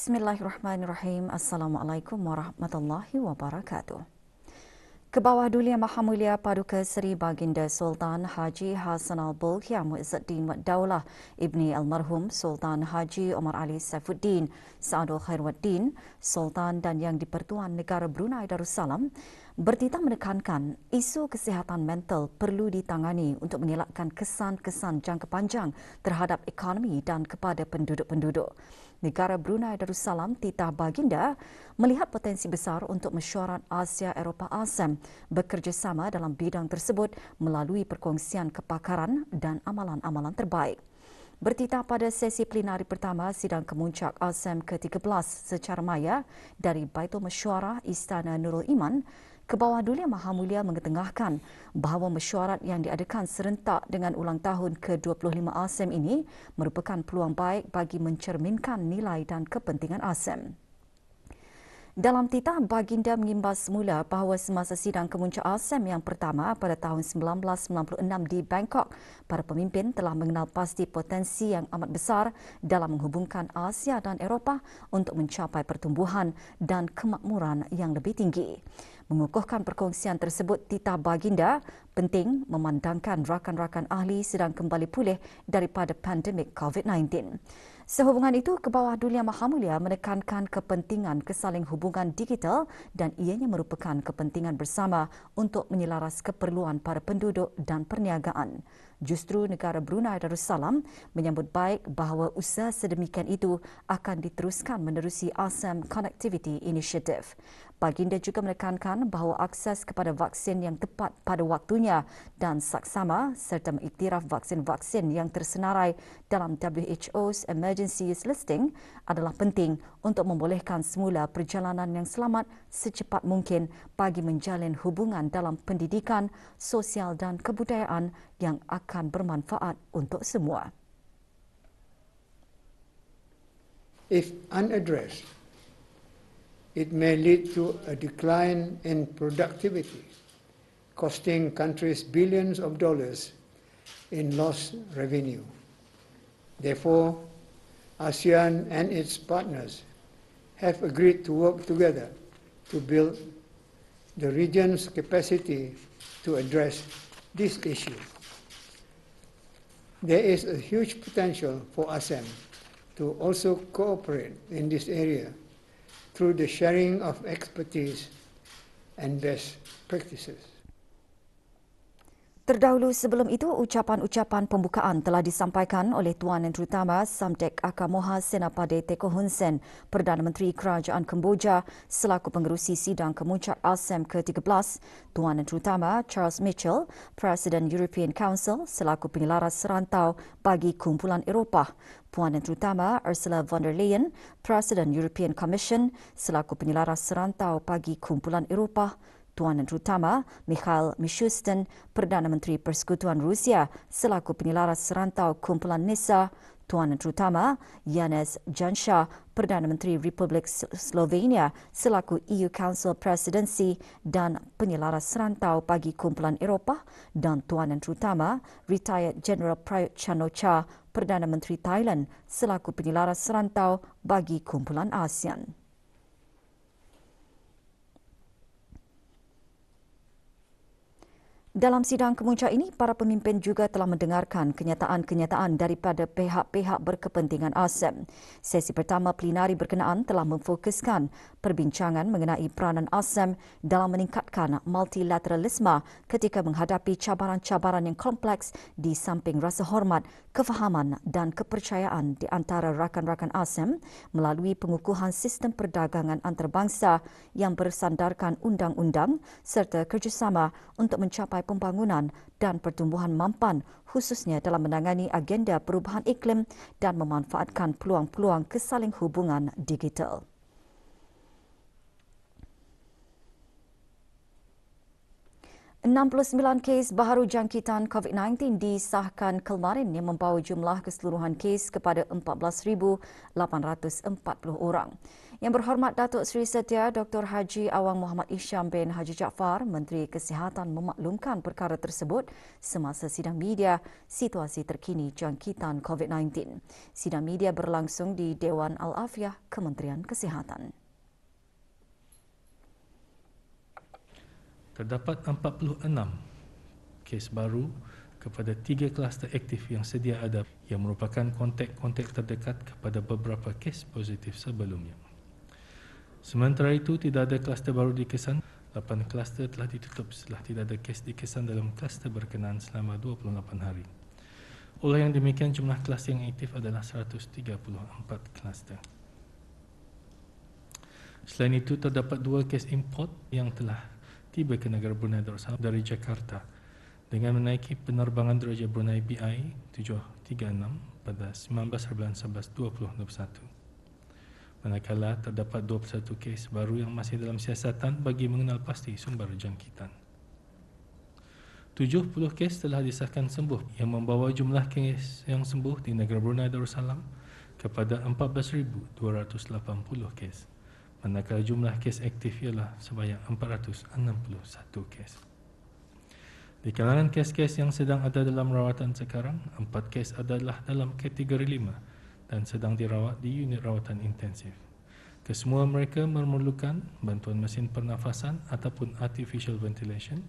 Bismillahirrahmanirrahim. Assalamualaikum warahmatullahi wabarakatuh. Kebawah Duli Yang Maha Mulia Paduka Seri Baginda Sultan Haji Hassan Al-Bolkiah Muizzuddin Wad Daulah Ibni Almarhum Sultan Haji Omar Ali Saifuddin Saadul Khairuddin Sultan dan Yang di-Pertuan Negara Brunei Darussalam bertitah menekankan isu kesihatan mental perlu ditangani untuk mengelakkan kesan-kesan jangka panjang terhadap ekonomi dan kepada penduduk-penduduk. Negara Brunei Darussalam titah baginda melihat potensi besar untuk mesyuarat Asia Eropah ASEM bekerjasama dalam bidang tersebut melalui perkongsian kepakaran dan amalan-amalan terbaik. Bertitah pada sesi plenari pertama sidang kemuncak ASEM ke-13 secara maya dari Baitul Mesyuarah Istana Nurul Iman, Kebawah Duli Yang Maha Mulia mengetengahkan bahawa mesyuarat yang diadakan serentak dengan ulang tahun ke-25 ASEM ini merupakan peluang baik bagi mencerminkan nilai dan kepentingan ASEM. Dalam titah, baginda mengimbas semula bahawa semasa sidang kemuncak ASEM yang pertama pada tahun 1996 di Bangkok, para pemimpin telah mengenal pasti potensi yang amat besar dalam menghubungkan Asia dan Eropah untuk mencapai pertumbuhan dan kemakmuran yang lebih tinggi. Mengukuhkan perkongsian tersebut, titah baginda penting memandangkan rakan-rakan ahli sedang kembali pulih daripada pandemik COVID-19. Sehubungan itu, Kebawah Duli Yang Maha Mulia menekankan kepentingan kesaling hubungan digital dan ianya merupakan kepentingan bersama untuk menyelaras keperluan para penduduk dan perniagaan. Justru negara Brunei Darussalam menyambut baik bahawa usaha sedemikian itu akan diteruskan menerusi ASEM Connectivity Initiative. Baginda juga menekankan bahawa akses kepada vaksin yang tepat pada waktunya dan saksama serta mengiktiraf vaksin-vaksin yang tersenarai dalam WHO's Emergency Use Listing adalah penting untuk membolehkan semula perjalanan yang selamat secepat mungkin bagi menjalin hubungan dalam pendidikan, sosial dan kebudayaan yang akan bermanfaat untuk semua. If unaddressed, it may lead to a decline in productivity, costing countries billions of dollars in lost revenue. Therefore, ASEAN and its partners have agreed to work together to build the region's capacity to address this issue. There is a huge potential for ASEAN to also cooperate in this area through the sharing of expertise and best practices. Terdahulu sebelum itu, ucapan-ucapan pembukaan telah disampaikan oleh Tuan Yang Terutama Samdech Akamoha Senapati Teko Hun Sen, Perdana Menteri Kerajaan Kemboja selaku pengerusi sidang kemuncak ASEM ke-13, Tuan Yang Terutama Charles Michel, Presiden European Council selaku penyelaras serantau bagi Kumpulan Eropah, Puan Yang Terutama Ursula von der Leyen, Presiden European Commission selaku penyelaras serantau bagi Kumpulan Eropah, Tuan Yang Terutama Mikhail Mishustin, Perdana Menteri Persekutuan Rusia selaku penyelaras serantau Kumpulan NISA, Tuan Yang Terutama Janez Janša, Perdana Menteri Republik Slovenia selaku EU Council Presidency dan penyelaras serantau bagi Kumpulan Eropah, dan Tuan Yang Terutama Retired General Prayut Chan-o-cha, Perdana Menteri Thailand selaku penyelaras serantau bagi Kumpulan ASEAN. Dalam sidang kemuncak ini, para pemimpin juga telah mendengarkan kenyataan-kenyataan daripada pihak-pihak berkepentingan ASEM. Sesi pertama plenari berkenaan telah memfokuskan perbincangan mengenai peranan ASEM dalam meningkatkan multilateralisme ketika menghadapi cabaran-cabaran yang kompleks di samping rasa hormat, kefahaman dan kepercayaan di antara rakan-rakan ASEM melalui pengukuhan sistem perdagangan antarabangsa yang bersandarkan undang-undang serta kerjasama untuk mencapai pembangunan dan pertumbuhan mampan, khususnya dalam menangani agenda perubahan iklim dan memanfaatkan peluang-peluang kesaling hubungan digital. 69 kes baharu jangkitan COVID-19 disahkan kemarin yang membawa jumlah keseluruhan kes kepada 14,840 orang. Yang berhormat Datuk Seri Setia Dr. Haji Awang Muhammad Isham bin Haji Jaafar, Menteri Kesihatan memaklumkan perkara tersebut semasa sidang media situasi terkini jangkitan COVID-19. Sidang media berlangsung di Dewan Al-Afiah Kementerian Kesihatan. Terdapat 46 kes baru kepada 3 kluster aktif yang sedia ada yang merupakan kontak-kontak terdekat kepada beberapa kes positif sebelumnya. Sementara itu, tidak ada kluster baru dikesan. 8 kluster telah ditutup setelah tidak ada kes dikesan dalam kluster berkenaan selama 28 hari. Oleh yang demikian, jumlah kluster yang aktif adalah 134 kluster. Selain itu, terdapat 2 kes import yang telah tiba ke negara Brunei Darussalam dari Jakarta dengan menaiki penerbangan diraja Brunei BI 736 pada 19/11/2021. Manakala terdapat 21 kes baru yang masih dalam siasatan bagi mengenal pasti sumber jangkitan. 70 kes telah disahkan sembuh yang membawa jumlah kes yang sembuh di negara Brunei Darussalam kepada 14,280 kes. Manakala jumlah kes aktif ialah sebanyak 461 kes. Di kalangan kes-kes yang sedang ada dalam rawatan sekarang, 4 kes adalah dalam kategori 5 dan sedang dirawat di unit rawatan intensif. Kesemua mereka memerlukan bantuan mesin pernafasan ataupun artificial ventilation,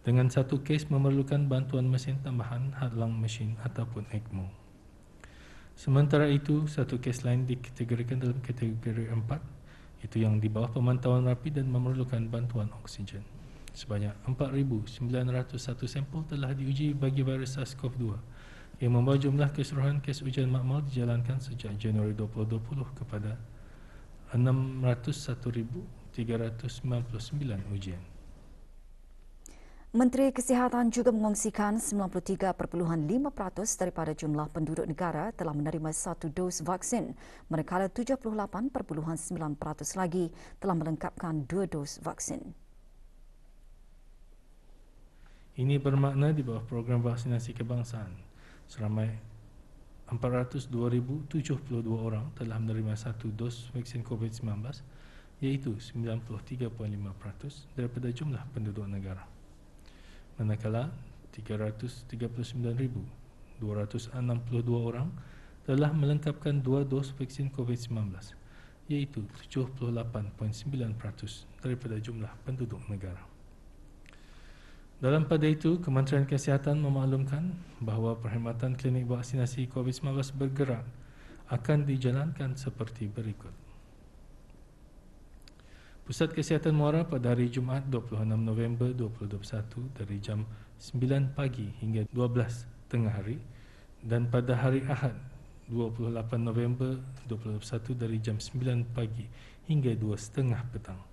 dengan 1 kes memerlukan bantuan mesin tambahan hadlang mesin ataupun ECMO. Sementara itu, 1 kes lain dikategorikan dalam kategori 4, itu yang di bawah pemantauan rapi dan memerlukan bantuan oksigen. Sebanyak 4,901 sampel telah diuji bagi virus SARS-CoV-2 yang membawa jumlah keseluruhan kes ujian makmal dijalankan sejak Januari 2020 kepada 601,399 ujian. Menteri Kesihatan juga mengongsikan 93.5% daripada jumlah penduduk negara telah menerima 1 dos vaksin, manakala 78.9% lagi telah melengkapkan 2 dos vaksin. Ini bermakna di bawah program vaksinasi kebangsaan, seramai 402,072 orang telah menerima 1 dos vaksin COVID-19, iaitu 93.5% daripada jumlah penduduk negara. Manakala 339,262 orang telah melengkapkan 2 dos vaksin COVID-19, iaitu 78.9% daripada jumlah penduduk negara. Dalam pada itu, Kementerian Kesihatan memaklumkan bahawa perkhidmatan klinik vaksinasi COVID-19 bergerak akan dijalankan seperti berikut. Pusat Kesihatan Muara pada hari Jumaat 26 November 2021 dari jam 9 pagi hingga 12 tengah hari, dan pada hari Ahad 28 November 2021 dari jam 9 pagi hingga 2.30 petang.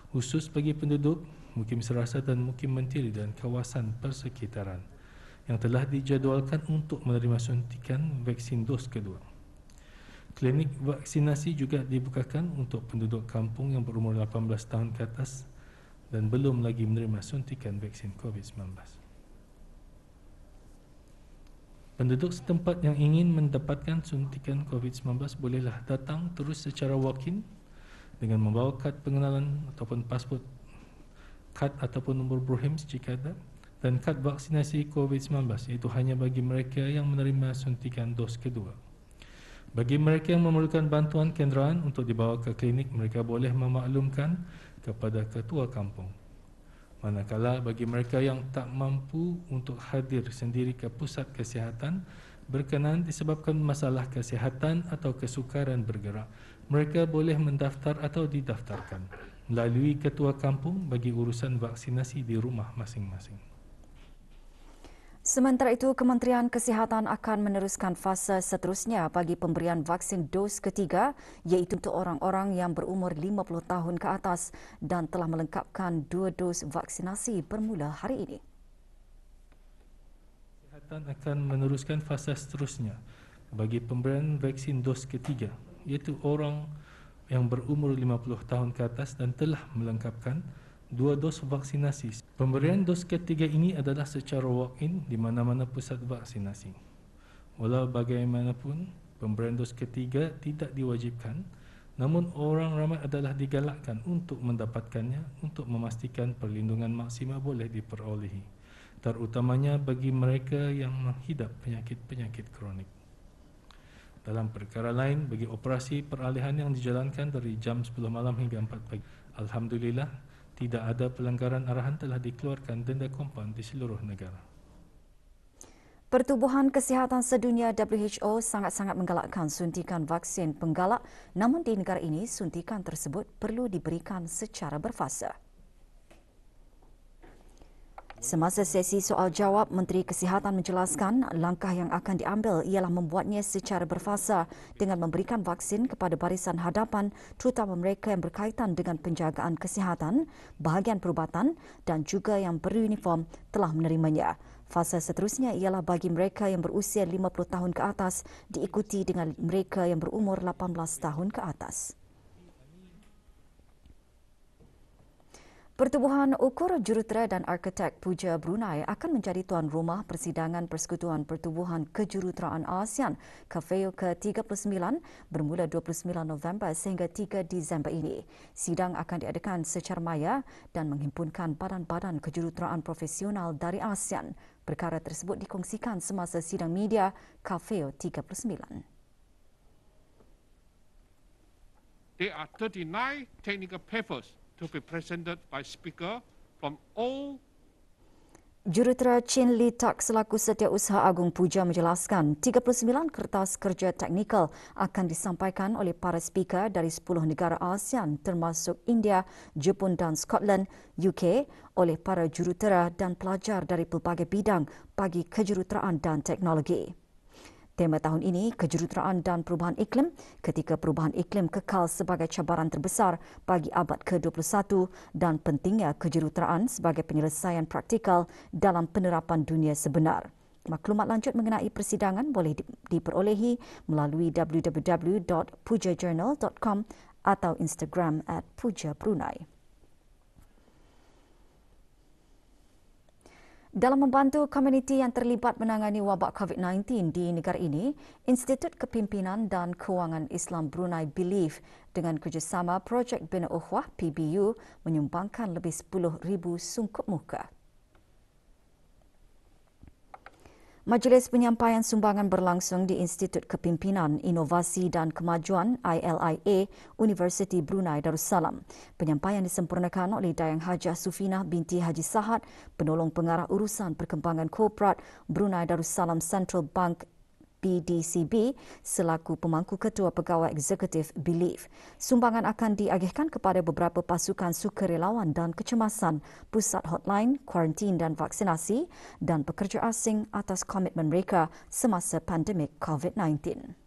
Khusus bagi penduduk Mukim Serasa dan Mukim Mentiri dan kawasan persekitaran yang telah dijadualkan untuk menerima suntikan vaksin dos kedua. Klinik vaksinasi juga dibukakan untuk penduduk kampung yang berumur 18 tahun ke atas dan belum lagi menerima suntikan vaksin COVID-19. Penduduk setempat yang ingin mendapatkan suntikan COVID-19 bolehlah datang terus secara walk-in dengan membawa kad pengenalan ataupun pasport, kad ataupun nombor BROHIMS jika ada, dan kad vaksinasi COVID-19, iaitu hanya bagi mereka yang menerima suntikan dos kedua. Bagi mereka yang memerlukan bantuan kenderaan untuk dibawa ke klinik, mereka boleh memaklumkan kepada ketua kampung. Manakala bagi mereka yang tak mampu untuk hadir sendiri ke pusat kesihatan berkenaan disebabkan masalah kesihatan atau kesukaran bergerak, mereka boleh mendaftar atau didaftarkan melalui ketua kampung bagi urusan vaksinasi di rumah masing-masing. Sementara itu, Kementerian Kesihatan akan meneruskan fasa seterusnya bagi pemberian vaksin dos ketiga, iaitu untuk orang-orang yang berumur 50 tahun ke atas dan telah melengkapkan 2 dos vaksinasi bermula hari ini. Kesihatan akan meneruskan fasa seterusnya bagi pemberian vaksin dos ketiga, iaitu orang yang berumur 50 tahun ke atas dan telah melengkapkan 2 dos vaksinasi. Pemberian dos ketiga ini adalah secara walk-in di mana-mana pusat vaksinasi. Walau bagaimanapun, pemberian dos ketiga tidak diwajibkan, namun orang ramai adalah digalakkan untuk mendapatkannya untuk memastikan perlindungan maksimal boleh diperolehi, terutamanya bagi mereka yang menghidap penyakit-penyakit kronik. Dalam perkara lain, bagi operasi peralihan yang dijalankan dari jam 10 malam hingga 4 pagi, alhamdulillah, tidak ada pelanggaran arahan telah dikeluarkan denda kompaun di seluruh negara. Pertubuhan Kesihatan Sedunia WHO sangat-sangat menggalakkan suntikan vaksin penggalak, namun di negara ini suntikan tersebut perlu diberikan secara berfasa. Semasa sesi soal jawab, Menteri Kesihatan menjelaskan langkah yang akan diambil ialah membuatnya secara berfasa dengan memberikan vaksin kepada barisan hadapan, terutama mereka yang berkaitan dengan penjagaan kesihatan, bahagian perubatan dan juga yang beruniform telah menerimanya. Fasa seterusnya ialah bagi mereka yang berusia 50 tahun ke atas, diikuti dengan mereka yang berumur 18 tahun ke atas. Pertubuhan Ukur Jurutera dan Arkitek Puja Brunei akan menjadi tuan rumah persidangan Persekutuan Pertubuhan Kejuruteraan ASEAN KFEO ke-39 bermula 29 November sehingga 3 Disember ini. Sidang akan diadakan secara maya dan menghimpunkan badan-badan kejuruteraan profesional dari ASEAN. Perkara tersebut dikongsikan semasa sidang media KFEO 39. There are 39 technical papers to be presented by speaker from all. Jurutera Chin Lee Tak selaku Setiausaha Agung Puja menjelaskan 39 kertas kerja teknikal akan disampaikan oleh para speaker dari 10 negara ASEAN termasuk India, Jepun dan Scotland, UK oleh para jurutera dan pelajar dari pelbagai bidang bagi kejuruteraan dan teknologi. Tema tahun ini, kejuruteraan dan perubahan iklim, ketika perubahan iklim kekal sebagai cabaran terbesar bagi abad ke-21 dan pentingnya kejuruteraan sebagai penyelesaian praktikal dalam penerapan dunia sebenar. Maklumat lanjut mengenai persidangan boleh diperolehi melalui www.pujajournal.com atau Instagram @pujabrunei. Dalam membantu komuniti yang terlibat menangani wabak COVID-19 di negara ini, Institut Kepimpinan dan Kewangan Islam Brunei Believe dengan kerjasama Projek Bina Ukhuwah PBU menyumbangkan lebih 10,000 sungkup muka. Majlis penyampaian sumbangan berlangsung di Institut Kepimpinan, Inovasi dan Kemajuan ILIA Universiti Brunei Darussalam. Penyampaian disempurnakan oleh Dayang Hajah Sufinah binti Haji Sahad, penolong pengarah urusan perkembangan korporat Brunei Darussalam Central Bank BDCB selaku pemangku ketua pegawai eksekutif Believe. Sumbangan akan diagihkan kepada beberapa pasukan sukarelawan dan kecemasan, pusat hotline, kuarantin dan vaksinasi dan pekerja asing atas komitmen mereka semasa pandemik COVID-19.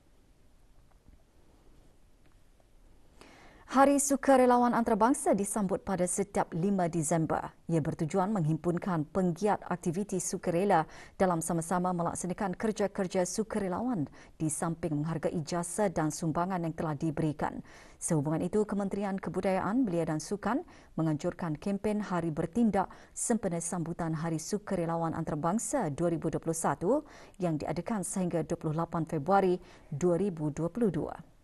Hari Sukarelawan Antarabangsa disambut pada setiap 5 Disember. Ia bertujuan menghimpunkan penggiat aktiviti sukarela dalam sama-sama melaksanakan kerja-kerja sukarelawan di samping menghargai jasa dan sumbangan yang telah diberikan. Sehubungan itu, Kementerian Kebudayaan, Belia dan Sukan menganjurkan kempen Hari Bertindak sempena sambutan Hari Sukarelawan Antarabangsa 2021 yang diadakan sehingga 28 Februari 2022.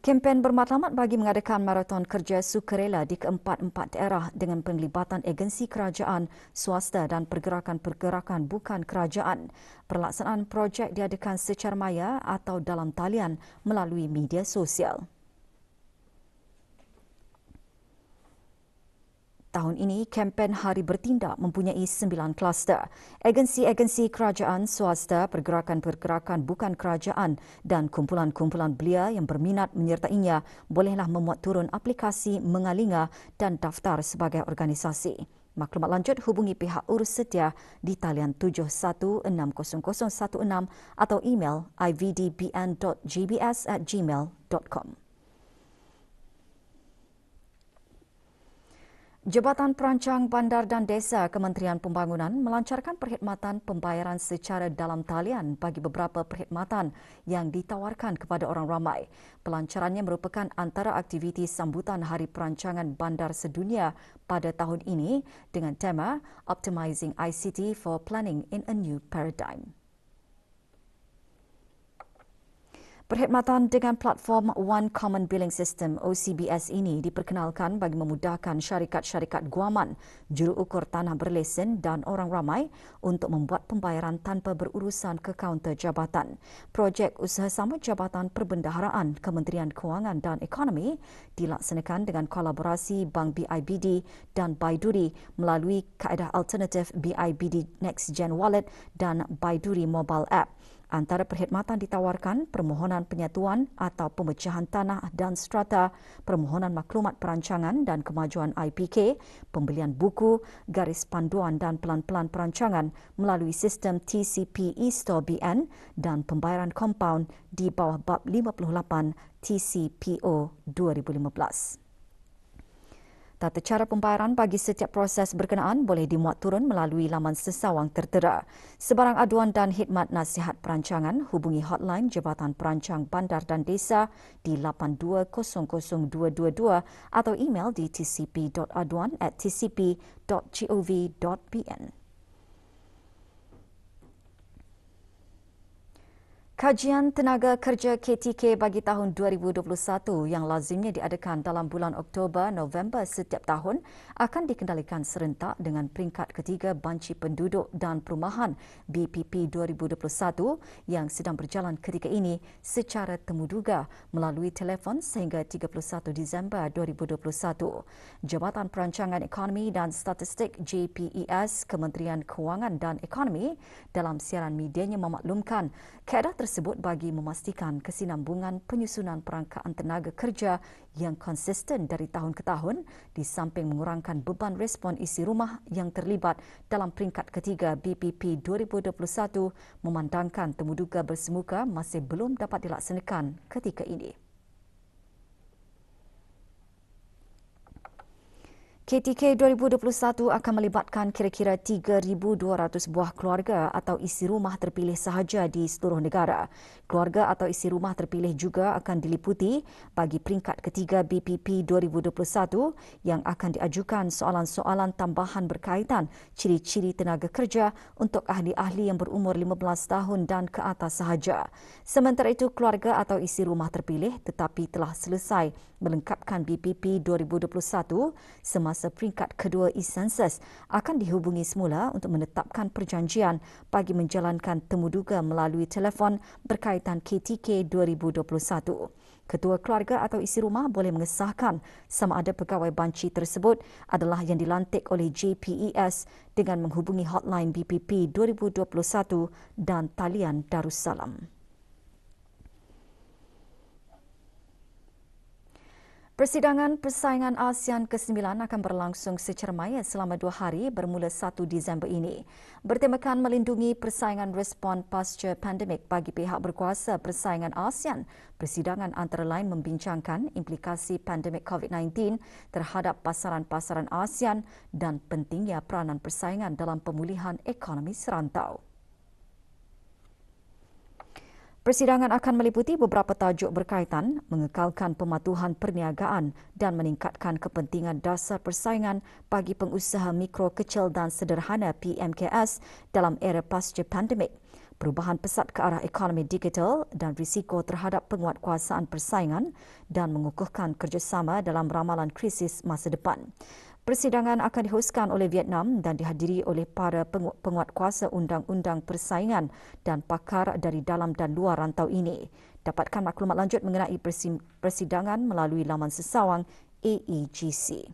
Kempen bermatlamat bagi mengadakan maraton kerja sukarela di keempat-empat daerah dengan penglibatan agensi kerajaan, swasta dan pergerakan-pergerakan bukan kerajaan. Pelaksanaan projek diadakan secara maya atau dalam talian melalui media sosial. Tahun ini, kempen Hari Bertindak mempunyai 9 kluster. Agensi-agensi kerajaan, swasta, pergerakan-pergerakan bukan kerajaan dan kumpulan-kumpulan belia yang berminat menyertainya bolehlah memuat turun aplikasi Mengalinga dan daftar sebagai organisasi. Maklumat lanjut hubungi pihak urus setia di talian 71600016 atau email ivdbn.gbs@gmail.com. Jabatan Perancang Bandar dan Desa Kementerian Pembangunan melancarkan perkhidmatan pembayaran secara dalam talian bagi beberapa perkhidmatan yang ditawarkan kepada orang ramai. Pelancarannya merupakan antara aktiviti sambutan Hari Perancangan Bandar Sedunia pada tahun ini dengan tema Optimizing ICT for Planning in a New Paradigm. Perkhidmatan dengan platform One Common Billing System OCBS ini diperkenalkan bagi memudahkan syarikat-syarikat guaman, juruukur tanah berlesen dan orang ramai untuk membuat pembayaran tanpa berurusan ke kaunter jabatan. Projek usaha sama Jabatan Perbendaharaan Kementerian Kewangan dan Ekonomi dilaksanakan dengan kolaborasi Bank BIBD dan Baiduri melalui kaedah alternatif BIBD Next Gen Wallet dan Baiduri Mobile App. Antara perkhidmatan ditawarkan permohonan penyatuan atau pemecahan tanah dan strata, permohonan maklumat perancangan dan kemajuan IPK, pembelian buku, garis panduan dan pelan-pelan perancangan melalui sistem TCP eStore BN dan pembayaran kompaun di bawah bab 58 TCPO 2015. Tata cara pembayaran bagi setiap proses berkenaan boleh dimuat turun melalui laman sesawang tertera. Sebarang aduan dan khidmat nasihat perancangan, hubungi hotline Jabatan Perancang Bandar dan Desa di 820022 atau email di tcp.aduan@tcp.gov.pn. Kajian tenaga kerja KTK bagi tahun 2021 yang lazimnya diadakan dalam bulan Oktober-November setiap tahun akan dikendalikan serentak dengan peringkat ketiga Banci Penduduk dan Perumahan BPP 2021 yang sedang berjalan ketika ini secara temuduga melalui telefon sehingga 31 Disember 2021. Jabatan Perancangan Ekonomi dan Statistik JPES Kementerian Kewangan dan Ekonomi dalam siaran medianya memaklumkan kaedah tersebut bagi memastikan kesinambungan penyusunan perangkaan tenaga kerja yang konsisten dari tahun ke tahun di samping mengurangkan beban respon isi rumah yang terlibat dalam peringkat ketiga BPP 2021 memandangkan temuduga bersemuka masih belum dapat dilaksanakan ketika ini. KTK 2021 akan melibatkan kira-kira 3,200 buah keluarga atau isi rumah terpilih sahaja di seluruh negara. Keluarga atau isi rumah terpilih juga akan diliputi bagi peringkat ketiga BPP 2021 yang akan diajukan soalan-soalan tambahan berkaitan ciri-ciri tenaga kerja untuk ahli-ahli yang berumur 15 tahun dan ke atas sahaja. Sementara itu, keluarga atau isi rumah terpilih tetapi telah selesai melengkapkan BPP 2021 semasa peringkat kedua e-sensus akan dihubungi semula untuk menetapkan perjanjian bagi menjalankan temuduga melalui telefon berkaitan KTK 2021. Ketua keluarga atau isi rumah boleh mengesahkan sama ada pegawai banci tersebut adalah yang dilantik oleh JPES dengan menghubungi hotline BPP 2021 dan talian Darussalam. Persidangan Persaingan ASEAN ke-9 akan berlangsung secara maya selama 2 hari bermula 1 Disember ini. Bertemakan melindungi persaingan respon pasca pandemik bagi pihak berkuasa persaingan ASEAN, persidangan antara lain membincangkan implikasi pandemik COVID-19 terhadap pasaran-pasaran ASEAN dan pentingnya peranan persaingan dalam pemulihan ekonomi serantau. Persidangan akan meliputi beberapa tajuk berkaitan mengekalkan pematuhan perniagaan dan meningkatkan kepentingan dasar persaingan bagi pengusaha mikro, kecil dan sederhana PMKS dalam era pasca pandemik, perubahan pesat ke arah ekonomi digital dan risiko terhadap penguatkuasaan persaingan dan mengukuhkan kerjasama dalam ramalan krisis masa depan. Persidangan akan dihoskan oleh Vietnam dan dihadiri oleh para penguatkuasa undang-undang persaingan dan pakar dari dalam dan luar rantau ini. Dapatkan maklumat lanjut mengenai persidangan melalui laman sesawang AEGC.